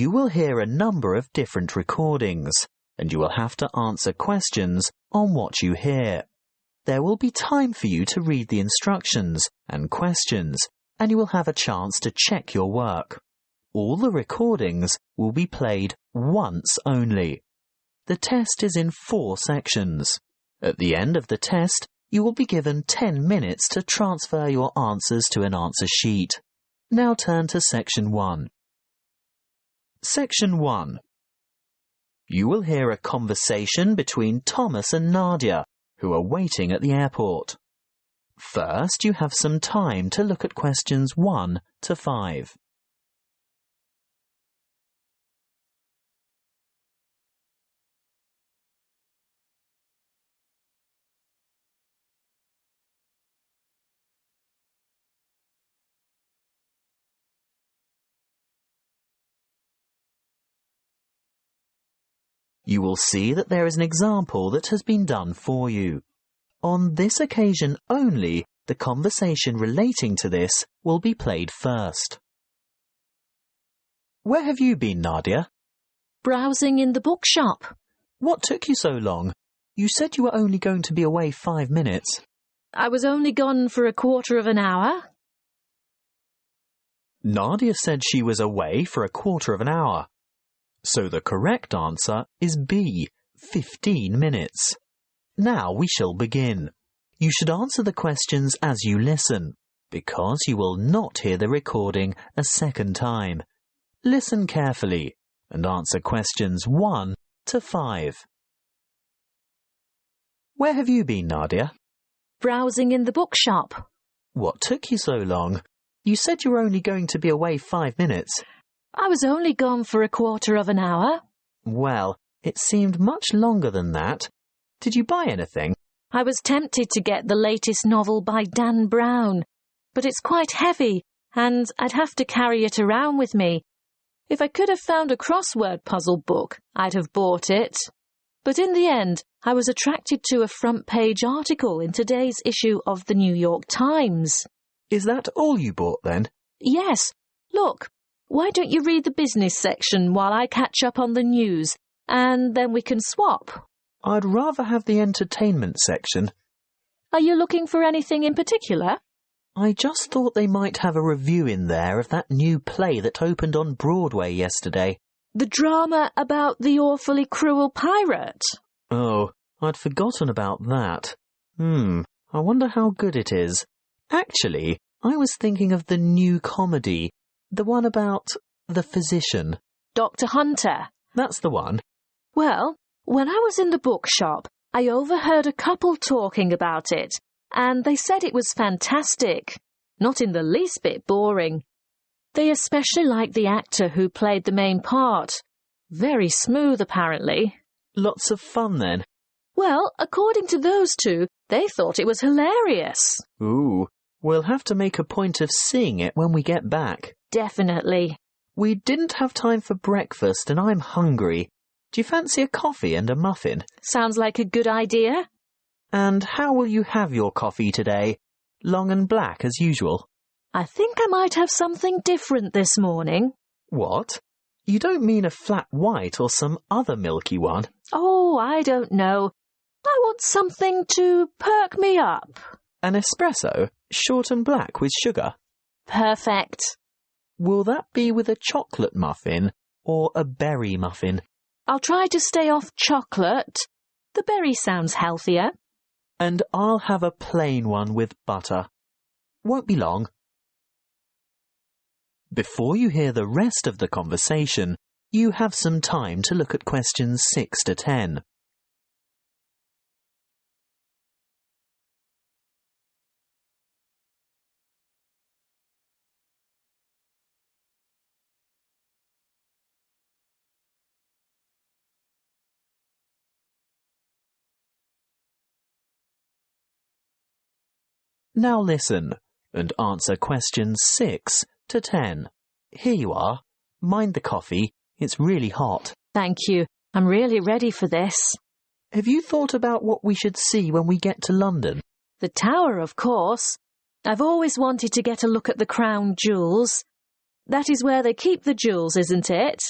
You will hear a number of different recordings, and you will have to answer questions on what you hear. There will be time for you to read the instructions and questions, and you will have a chance to check your work. All the recordings will be played once only. The test is in 4 sections. At the end of the test, you will be given 10 minutes to transfer your answers to an answer sheet. Now turn to Section 1. Section 1. You will hear a conversation between Thomas and Nadia, who are waiting at the airport. First, you have some time to look at questions 1 to 5. You will see that there is an example that has been done for you. On this occasion only, the conversation relating to this will be played first. Where have you been, Nadia? Browsing in the bookshop. What took you so long? You said you were only going to be away 5 minutes. I was only gone for a quarter of an hour. Nadia said she was away for a quarter of an hour. So the correct answer is B, 15 minutes. Now we shall begin. You should answer the questions as you listen, because you will not hear the recording a second time. Listen carefully and answer questions 1 to 5. Where have you been, Nadia? Browsing in the bookshop. What took you so long? You said you were only going to be away 5 minutes. I was only gone for a quarter of an hour. Well, it seemed much longer than that. Did you buy anything? I was tempted to get the latest novel by Dan Brown, but it's quite heavy, and I'd have to carry it around with me. If I could have found a crossword puzzle book, I'd have bought it. But in the end, I was attracted to a front-page article in today's issue of the New York Times. Is that all you bought then? Yes. Look. Why don't you read the business section while I catch up on the news, and then we can swap? I'd rather have the entertainment section. Are you looking for anything in particular? I just thought they might have a review in there of that new play that opened on Broadway yesterday. The drama about the awfully cruel pirate? Oh, I'd forgotten about that. I wonder how good it is. Actually, I was thinking of the new comedy. The one about the physician. Dr. Hunter. That's the one. Well, when I was in the bookshop, I overheard a couple talking about it, and they said it was fantastic. Not in the least bit boring. They especially liked the actor who played the main part. Very smooth, apparently. Lots of fun, then? Well, according to those two, they thought it was hilarious. Ooh, we'll have to make a point of seeing it when we get back. Definitely. We didn't have time for breakfast and I'm hungry. Do you fancy a coffee and a muffin? Sounds like a good idea. And how will you have your coffee today? Long and black as usual? I think I might have something different this morning. What? You don't mean a flat white or some other milky one? Oh, I don't know. I want something to perk me up. An espresso, short and black with sugar? Perfect. Will that be with a chocolate muffin or a berry muffin? I'll try to stay off chocolate. The berry sounds healthier. And I'll have a plain one with butter. Won't be long. Before you hear the rest of the conversation, you have some time to look at questions 6 to 10. Now listen and answer questions 6 to 10. Here you are. Mind the coffee. It's really hot. Thank you. I'm really ready for this. Have you thought about what we should see when we get to London? The Tower, of course. I've always wanted to get a look at the Crown Jewels. That is where they keep the jewels, isn't it?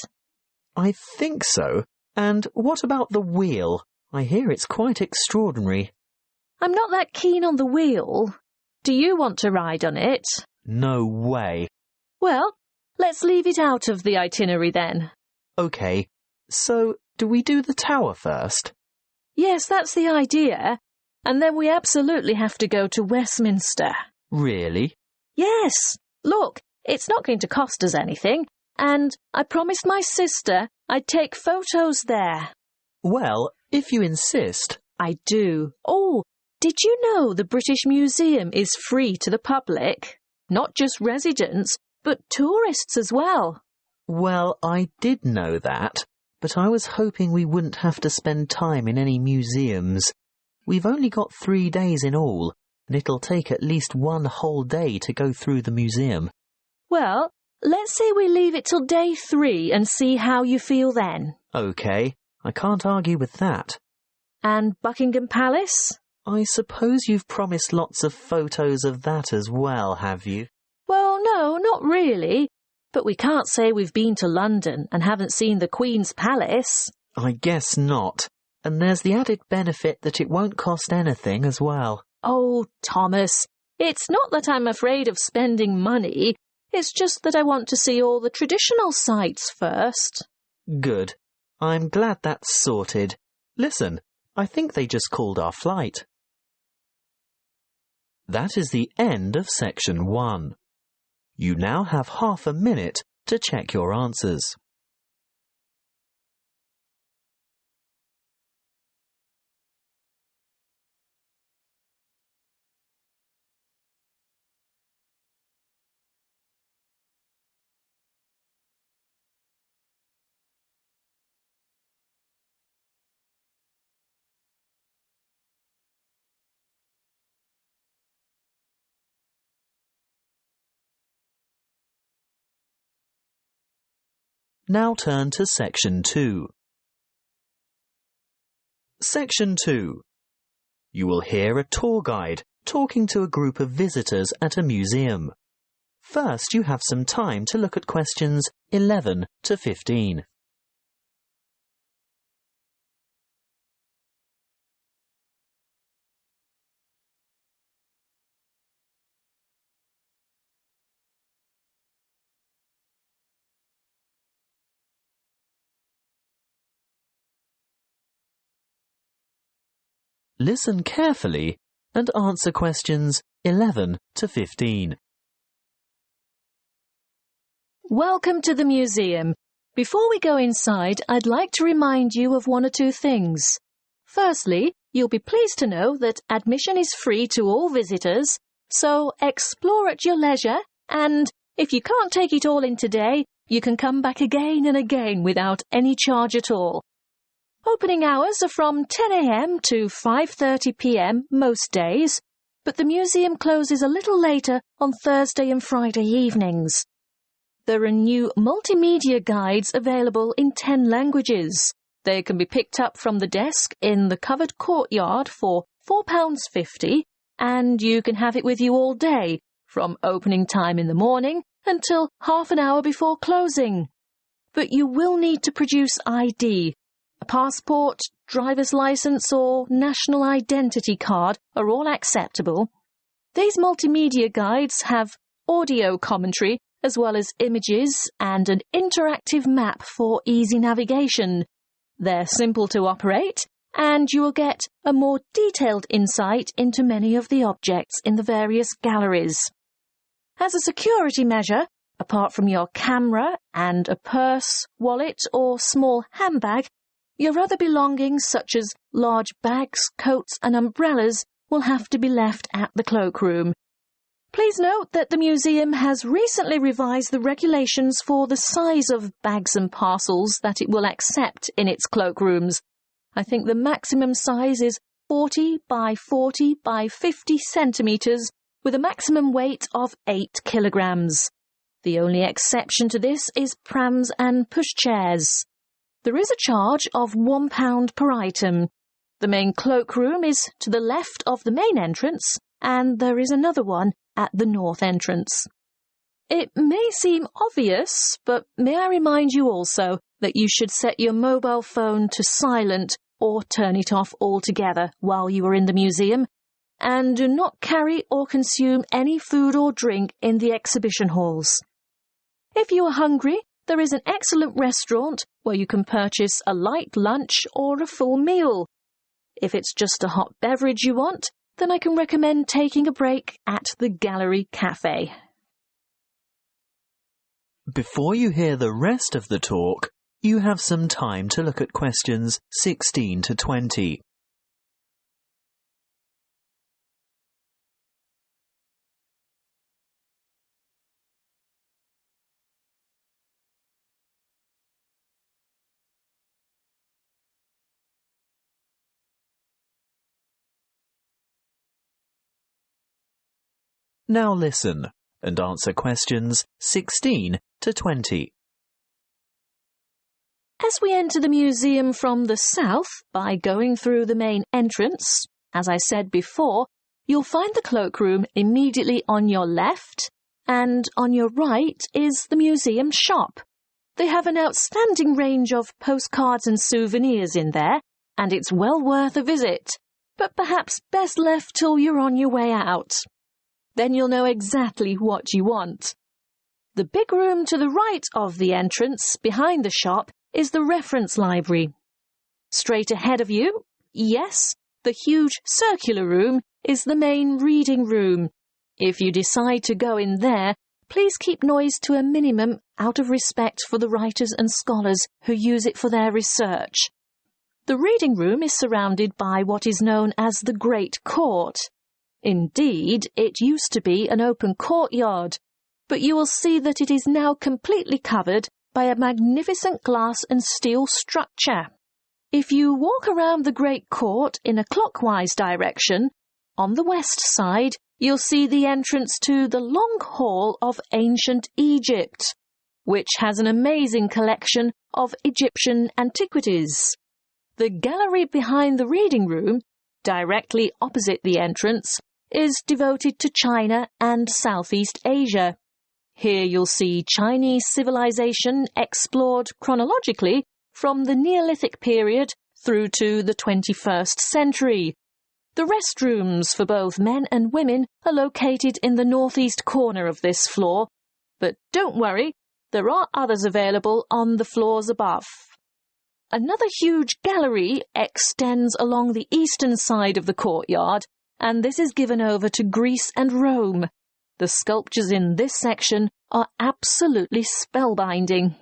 I think so. And what about the wheel? I hear it's quite extraordinary. I'm not that keen on the wheel. Do you want to ride on it? No way. Well, let's leave it out of the itinerary then. OK, so do we do the tower first? Yes, that's the idea. And then we absolutely have to go to Westminster. Really? Yes. Look, it's not going to cost us anything. And I promised my sister I'd take photos there. Well, if you insist. I do. Oh, did you know the British Museum is free to the public? Not just residents, but tourists as well. Well, I did know that, but I was hoping we wouldn't have to spend time in any museums. We've only got 3 days in all, and it'll take at least 1 whole day to go through the museum. Well, let's say we leave it till day 3 and see how you feel then. OK, I can't argue with that. And Buckingham Palace? I suppose you've promised lots of photos of that as well, have you? Well, no, not really. But we can't say we've been to London and haven't seen the Queen's Palace. I guess not. And there's the added benefit that it won't cost anything as well. Oh, Thomas, it's not that I'm afraid of spending money. It's just that I want to see all the traditional sites first. Good. I'm glad that's sorted. Listen, I think they just called our flight. That is the end of section 1. You now have half a minute to check your answers. Now turn to Section 2. Section 2. You will hear a tour guide talking to a group of visitors at a museum. First, you have some time to look at questions 11 to 15. Listen carefully and answer questions 11 to 15. Welcome to the museum. Before we go inside, I'd like to remind you of 1 or 2 things. Firstly, you'll be pleased to know that admission is free to all visitors, so explore at your leisure, and if you can't take it all in today, you can come back again and again without any charge at all. Opening hours are from 10 a.m. to 5:30 p.m. most days, but the museum closes a little later on Thursday and Friday evenings. There are new multimedia guides available in 10 languages. They can be picked up from the desk in the covered courtyard for £4.50, and you can have it with you all day, from opening time in the morning until half an hour before closing. But you will need to produce ID. A passport, driver's licence or national identity card are all acceptable. These multimedia guides have audio commentary as well as images and an interactive map for easy navigation. They're simple to operate, and you will get a more detailed insight into many of the objects in the various galleries. As a security measure, apart from your camera and a purse, wallet or small handbag, your other belongings such as large bags, coats and umbrellas will have to be left at the cloakroom. Please note that the museum has recently revised the regulations for the size of bags and parcels that it will accept in its cloakrooms. I think the maximum size is 40 by 40 by 50 centimetres with a maximum weight of 8 kilograms. The only exception to this is prams and pushchairs. There is a charge of £1 per item. The main cloakroom is to the left of the main entrance, and there is another one at the north entrance. It may seem obvious, but may I remind you also that you should set your mobile phone to silent or turn it off altogether while you are in the museum, and do not carry or consume any food or drink in the exhibition halls. If you are hungry, there is an excellent restaurant where you can purchase a light lunch or a full meal. If it's just a hot beverage you want, then I can recommend taking a break at the Gallery Cafe. Before you hear the rest of the talk, you have some time to look at questions 16 to 20. Now listen and answer questions 16 to 20. As we enter the museum from the south by going through the main entrance, as I said before, you'll find the cloakroom immediately on your left, and on your right is the museum shop. They have an outstanding range of postcards and souvenirs in there, and it's well worth a visit, but perhaps best left till you're on your way out. Then you'll know exactly what you want. The big room to the right of the entrance, behind the shop, is the reference library. Straight ahead of you, yes, the huge circular room is the main reading room. If you decide to go in there, please keep noise to a minimum out of respect for the writers and scholars who use it for their research. The reading room is surrounded by what is known as the Great Court. Indeed, it used to be an open courtyard, but you will see that it is now completely covered by a magnificent glass and steel structure. If you walk around the Great Court in a clockwise direction, on the west side you'll see the entrance to the Long Hall of Ancient Egypt, which has an amazing collection of Egyptian antiquities. The gallery behind the reading room, directly opposite the entrance, is devoted to China and Southeast Asia. Here you'll see Chinese civilization explored chronologically from the Neolithic period through to the 21st century. The restrooms for both men and women are located in the northeast corner of this floor, but don't worry, there are others available on the floors above. Another huge gallery extends along the eastern side of the courtyard, and this is given over to Greece and Rome. The sculptures in this section are absolutely spellbinding.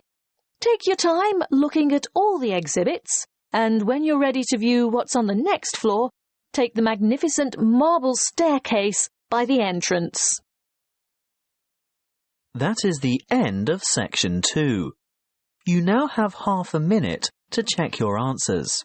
Take your time looking at all the exhibits, and when you're ready to view what's on the next floor, take the magnificent marble staircase by the entrance. That is the end of section 2. You now have half a minute to check your answers.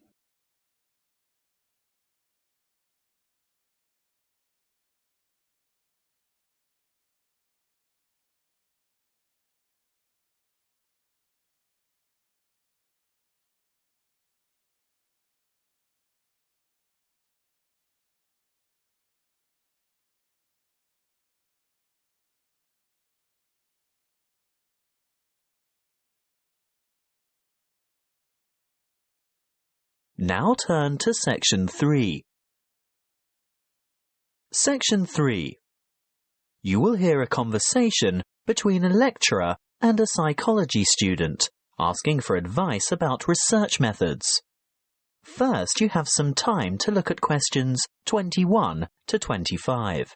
Now turn to section 3. Section 3. You will hear a conversation between a lecturer and a psychology student asking for advice about research methods. First, you have some time to look at questions 21 to 25.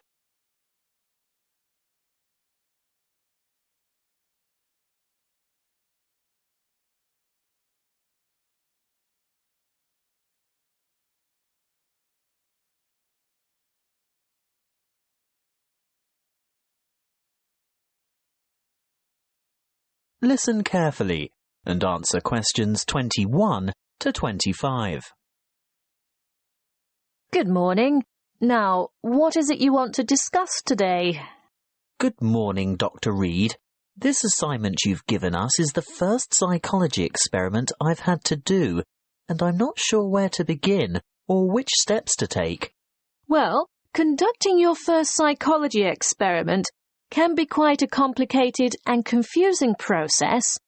Listen carefully and answer questions 21 to 25. Good morning. Now, what is it you want to discuss today? Good morning, Dr. Reed. This assignment you've given us is the first psychology experiment I've had to do, and I'm not sure where to begin or which steps to take. Well, conducting your first psychology experiment can be quite a complicated and confusing process,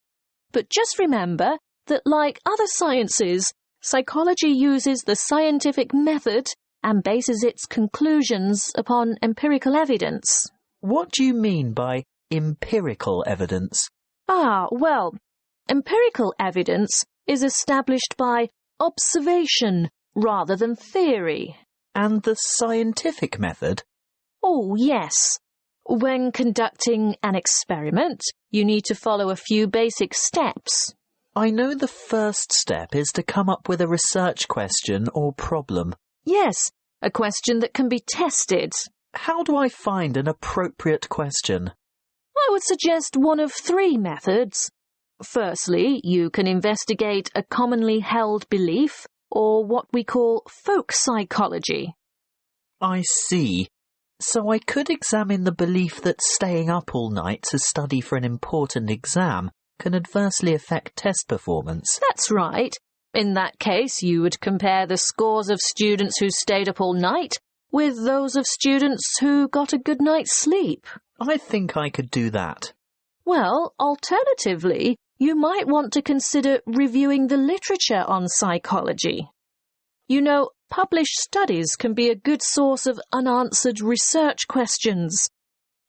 but just remember that, like other sciences, psychology uses the scientific method and bases its conclusions upon empirical evidence. What do you mean by empirical evidence? Well, empirical evidence is established by observation rather than theory. And the scientific method? Oh, yes. When conducting an experiment, you need to follow a few basic steps. I know the first step is to come up with a research question or problem. Yes, a question that can be tested. How do I find an appropriate question? I would suggest one of 3 methods. Firstly, you can investigate a commonly held belief, or what we call folk psychology. I see. So I could examine the belief that staying up all night to study for an important exam can adversely affect test performance. That's right. In that case, you would compare the scores of students who stayed up all night with those of students who got a good night's sleep. I think I could do that. Well, alternatively, you might want to consider reviewing the literature on psychology. You know, published studies can be a good source of unanswered research questions.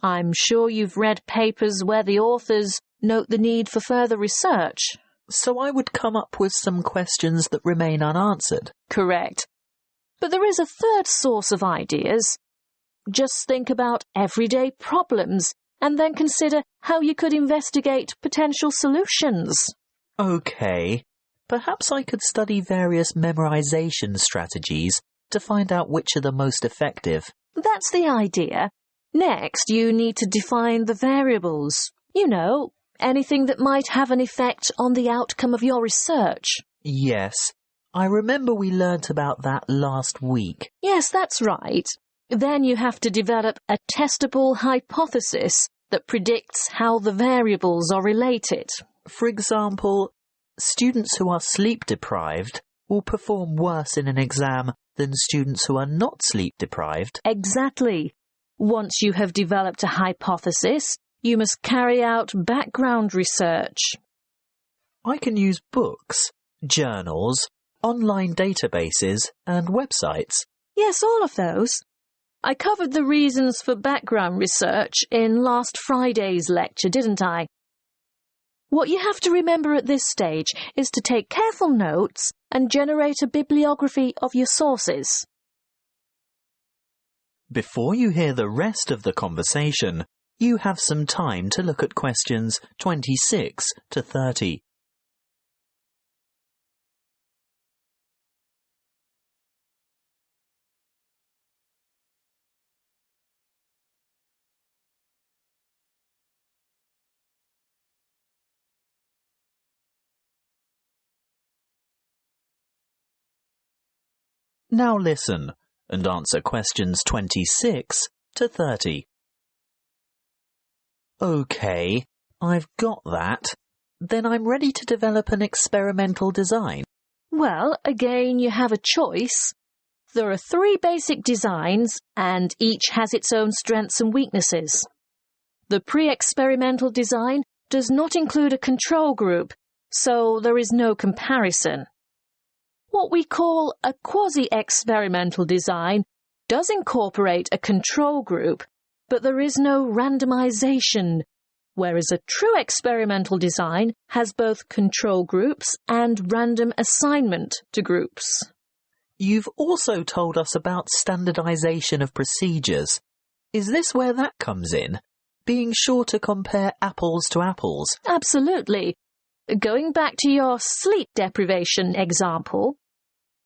I'm sure you've read papers where the authors note the need for further research. So I would come up with some questions that remain unanswered. Correct. But there is a third source of ideas. Just think about everyday problems and then consider how you could investigate potential solutions. Okay. Perhaps I could study various memorization strategies to find out which are the most effective. That's the idea. Next, you need to define the variables. You know, anything that might have an effect on the outcome of your research. Yes, I remember we learnt about that last week. Yes, that's right. Then you have to develop a testable hypothesis that predicts how the variables are related. For example, students who are sleep-deprived will perform worse in an exam than students who are not sleep-deprived. Exactly. Once you have developed a hypothesis, you must carry out background research. I can use books, journals, online databases, and websites. Yes, all of those. I covered the reasons for background research in last Friday's lecture, didn't I? What you have to remember at this stage is to take careful notes and generate a bibliography of your sources. Before you hear the rest of the conversation, you have some time to look at questions 26 to 30. Now listen and answer questions 26 to 30. OK, I've got that. Then I'm ready to develop an experimental design. Well, again, you have a choice. There are 3 basic designs, and each has its own strengths and weaknesses. The pre-experimental design does not include a control group, so there is no comparison. What we call a quasi-experimental design does incorporate a control group, but there is no randomization, whereas a true experimental design has both control groups and random assignment to groups. You've also told us about standardization of procedures. Is this where that comes in? Being sure to compare apples to apples? Absolutely. Going back to your sleep deprivation example,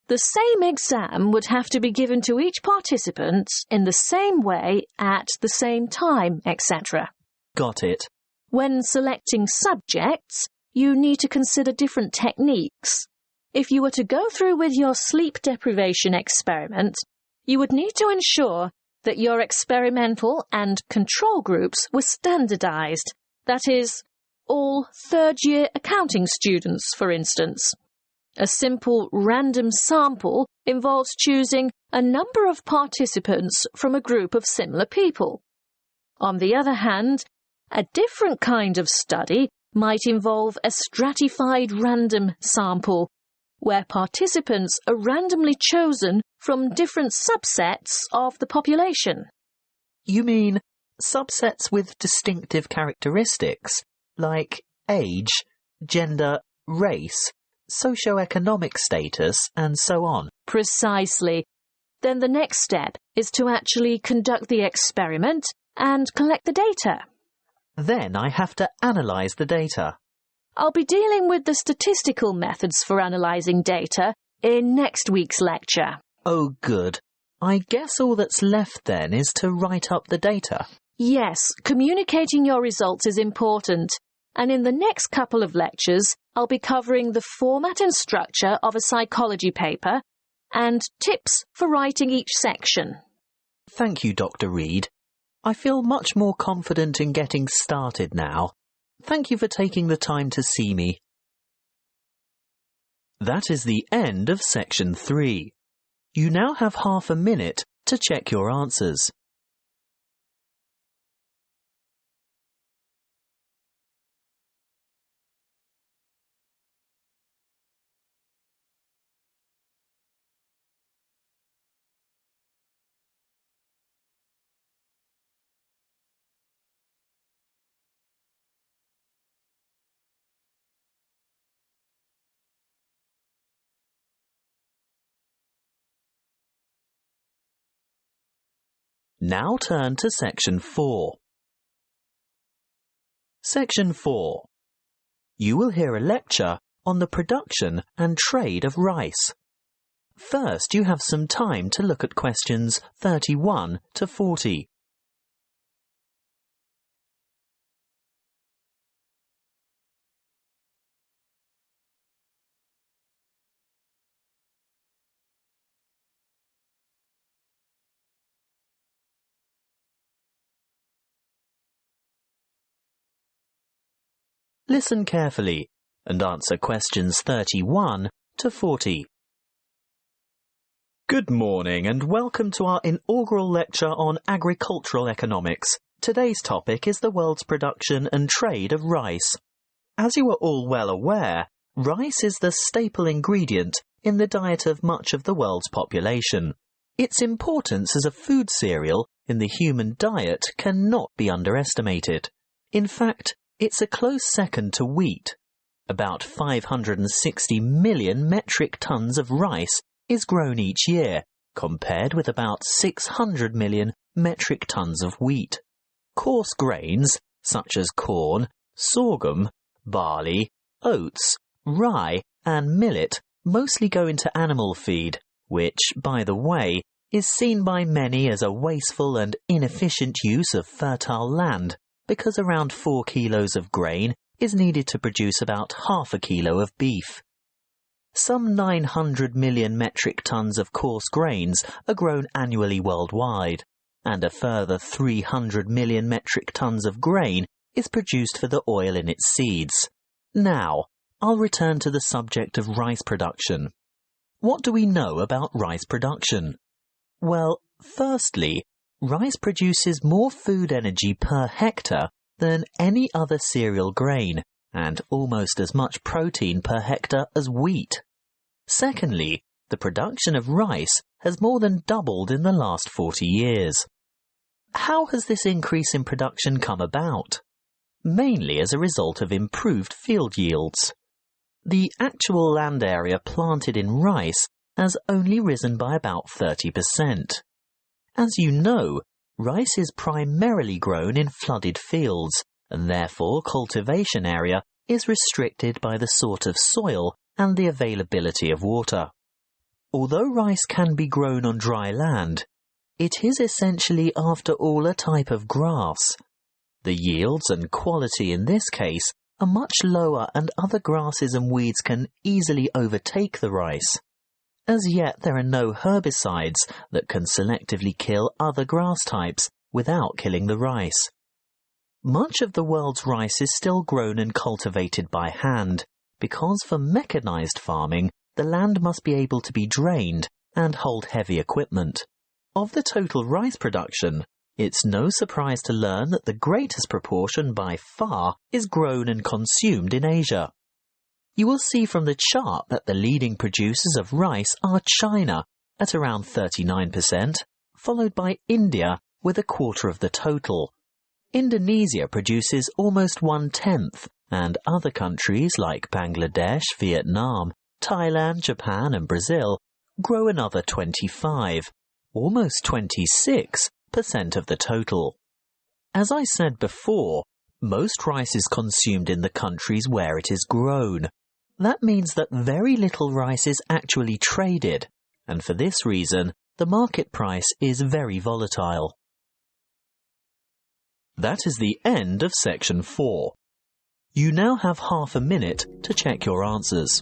the same exam would have to be given to each participant in the same way at the same time, etc. Got it. When selecting subjects, you need to consider different techniques. If you were to go through with your sleep deprivation experiment, you would need to ensure that your experimental and control groups were standardized. That is, all third-year accounting students, for instance. A simple random sample involves choosing a number of participants from a group of similar people. On the other hand, a different kind of study might involve a stratified random sample, where participants are randomly chosen from different subsets of the population. You mean subsets with distinctive characteristics, like age, gender, race, socioeconomic status, and so on? Precisely. Then the next step is to actually conduct the experiment and collect the data. Then I have to analyse the data. I'll be dealing with the statistical methods for analysing data in next week's lecture. Oh, good. I guess all that's left then is to write up the data. Yes, communicating your results is important. And in the next couple of lectures, I'll be covering the format and structure of a psychology paper and tips for writing each section. Thank you, Dr. Reed. I feel much more confident in getting started now. Thank you for taking the time to see me. That is the end of section 3. You now have half a minute to check your answers. Now turn to section 4. Section 4. You will hear a lecture on the production and trade of rice. First, you have some time to look at questions 31 to 40. Listen carefully and answer questions 31 to 40. Good morning and welcome to our inaugural lecture on agricultural economics. Today's topic is the world's production and trade of rice. As you are all well aware, rice is the staple ingredient in the diet of much of the world's population. Its importance as a food cereal in the human diet cannot be underestimated. In fact, it's a close second to wheat. About 560 million metric tons of rice is grown each year, compared with about 600 million metric tons of wheat. Coarse grains, such as corn, sorghum, barley, oats, rye, and millet, mostly go into animal feed, which, by the way, is seen by many as a wasteful and inefficient use of fertile land, because around 4 kilos of grain is needed to produce about half a kilo of beef. Some 900 million metric tons of coarse grains are grown annually worldwide, and a further 300 million metric tons of grain is produced for the oil in its seeds. Now, I'll return to the subject of rice production. What do we know about rice production? Well, firstly, rice produces more food energy per hectare than any other cereal grain, and almost as much protein per hectare as wheat. Secondly, the production of rice has more than doubled in the last 40 years. How has this increase in production come about? Mainly as a result of improved field yields. The actual land area planted in rice has only risen by about 30%. As you know, rice is primarily grown in flooded fields, and therefore cultivation area is restricted by the sort of soil and the availability of water. Although rice can be grown on dry land, it is essentially after all a type of grass. The yields and quality in this case are much lower, and other grasses and weeds can easily overtake the rice. As yet, there are no herbicides that can selectively kill other grass types without killing the rice. Much of the world's rice is still grown and cultivated by hand, because for mechanized farming, the land must be able to be drained and hold heavy equipment. Of the total rice production, It's no surprise to learn that the greatest proportion by far is grown and consumed in Asia. You will see from the chart that the leading producers of rice are China at around 39%, followed by India with a quarter of the total. Indonesia produces almost 1/10, and other countries like Bangladesh, Vietnam, Thailand, Japan and Brazil grow another 25, almost 26% of the total. As I said before, most rice is consumed in the countries where it is grown. That means that very little rice is actually traded, and for this reason, the market price is very volatile. That is the end of section 4. You now have half a minute to check your answers.